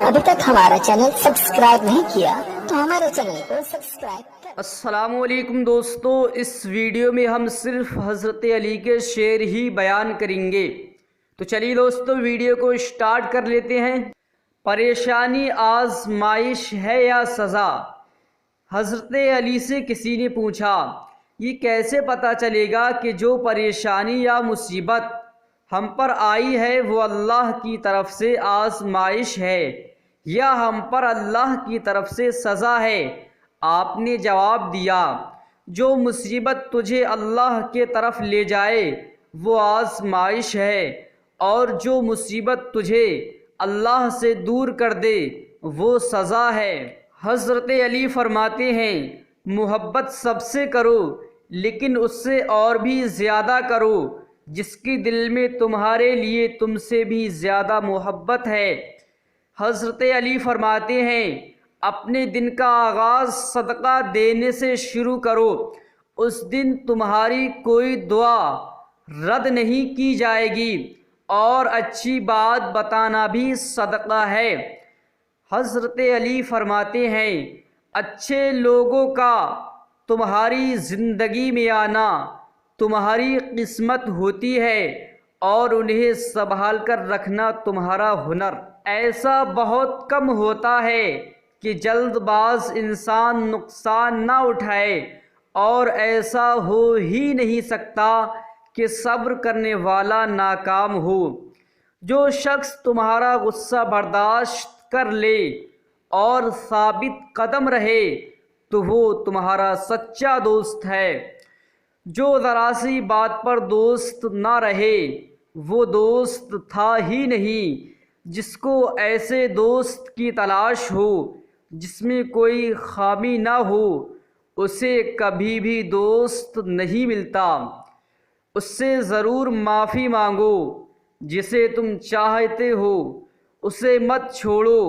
ابھی تک ہمارا چینل سبسکرائب نہیں کیا تو ہمارے چینل کو سبسکرائب کر۔ السلام علیکم دوستو، اس ویڈیو میں ہم صرف حضرت علی کے شعر ہی بیان کریں گے۔ تو چلیے دوستو ویڈیو کو سٹارٹ کر لیتے ہیں۔ پریشانی آزمائش ہے یا سزا؟ حضرت علی سے کسی نے پوچھا، یہ کیسے پتہ چلے گا کہ جو پریشانی یا مصیبت ہم پر آئی ہے وہ اللہ کی طرف سے آزمائش ہے یا ہم پر اللہ کی طرف سے سزا ہے؟ آپ نے جواب دیا، جو مصیبت تجھے اللہ کے طرف لے جائے وہ آزمائش ہے، اور جو مصیبت تجھے اللہ سے دور کر دے وہ سزا ہے۔ حضرت علی فرماتے ہیں، محبت سب سے کرو لیکن اس سے اور بھی زیادہ کرو جس کی دل میں تمہارے لیے تم سے بھی زیادہ محبت ہے۔ حضرت علی فرماتے ہیں، اپنے دن کا آغاز صدقہ دینے سے شروع کرو، اس دن تمہاری کوئی دعا رد نہیں کی جائے گی، اور اچھی بات بتانا بھی صدقہ ہے۔ حضرت علی فرماتے ہیں، اچھے لوگوں کا تمہاری زندگی میں آنا تمہاری قسمت ہوتی ہے، اور انہیں سنبھال کر رکھنا تمہارا ہنر۔ ایسا بہت کم ہوتا ہے کہ جلد باز انسان نقصان نہ اٹھائے، اور ایسا ہو ہی نہیں سکتا کہ صبر کرنے والا ناکام ہو۔ جو شخص تمہارا غصہ برداشت کر لے اور ثابت قدم رہے تو وہ تمہارا سچا دوست ہے۔ جو ذرا سی بات پر دوست نہ رہے وہ دوست تھا ہی نہیں۔ جس کو ایسے دوست کی تلاش ہو جس میں کوئی خامی نہ ہو اسے کبھی بھی دوست نہیں ملتا۔ اس سے ضرور معافی مانگو جسے تم چاہتے ہو، اسے مت چھوڑو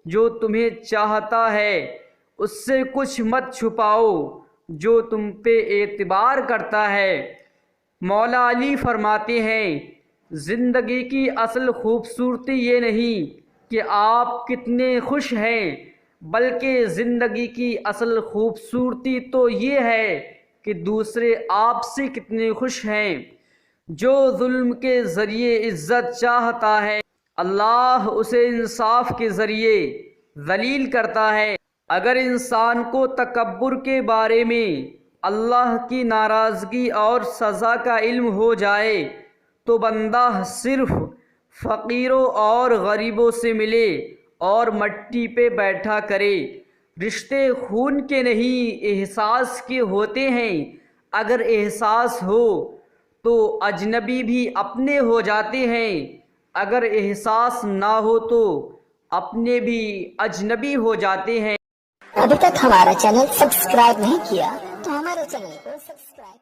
جو تمہیں چاہتا ہے، اس سے کچھ مت چھپاؤ جو تم پہ اعتبار کرتا ہے۔ مولا علی فرماتے ہیں، زندگی کی اصل خوبصورتی یہ نہیں کہ آپ کتنے خوش ہیں، بلکہ زندگی کی اصل خوبصورتی تو یہ ہے کہ دوسرے آپ سے کتنے خوش ہیں۔ جو ظلم کے ذریعے عزت چاہتا ہے اللہ اسے انصاف کے ذریعے ذلیل کرتا ہے۔ اگر انسان کو تکبر کے بارے میں اللہ کی ناراضگی اور سزا کا علم ہو جائے تو بندہ صرف فقیروں اور غریبوں سے ملے اور مٹی پہ بیٹھا کرے۔ رشتے خون کے نہیں احساس کے ہوتے ہیں، اگر احساس ہو تو اجنبی بھی اپنے ہو جاتے ہیں، اگر احساس نہ ہو تو اپنے بھی اجنبی ہو جاتے ہیں۔ ابھی تک ہمارا چینل سبسکرائب نہیں کیا تو ہمارے چینل کو سبسکرائب